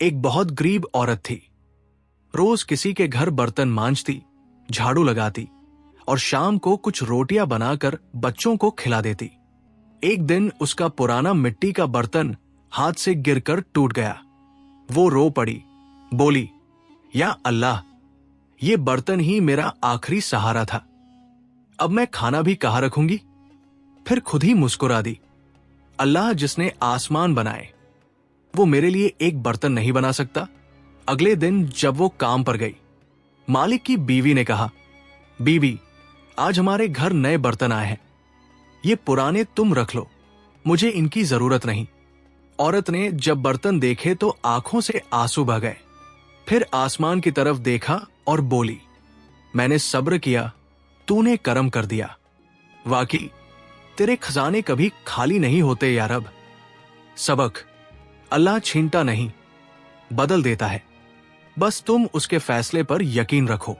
एक बहुत गरीब औरत थी। रोज किसी के घर बर्तन मांजती, झाड़ू लगाती और शाम को कुछ रोटियां बनाकर बच्चों को खिला देती। एक दिन उसका पुराना मिट्टी का बर्तन हाथ से गिरकर टूट गया। वो रो पड़ी, बोली, या अल्लाह, ये बर्तन ही मेरा आखिरी सहारा था। अब मैं खाना भी कहाँ रखूंगी? फिर खुद ही मुस्कुरा दी, अल्लाह जिसने आसमान बनाए, वो मेरे लिए एक बर्तन नहीं बना सकता? अगले दिन जब वो काम पर गई, मालिक की बीवी ने कहा, बीवी, आज हमारे घर नए बर्तन आए हैं, ये पुराने तुम रख लो, मुझे इनकी जरूरत नहीं। औरत ने जब बर्तन देखे तो आंखों से आंसू बह गए। फिर आसमान की तरफ देखा और बोली, मैंने सब्र किया, तूने करम कर दिया। वाकई तेरे खजाने कभी खाली नहीं होते या रब। सबक, अल्लाह छीनता नहीं, बदल देता है, बस तुम उसके फैसले पर यकीन रखो।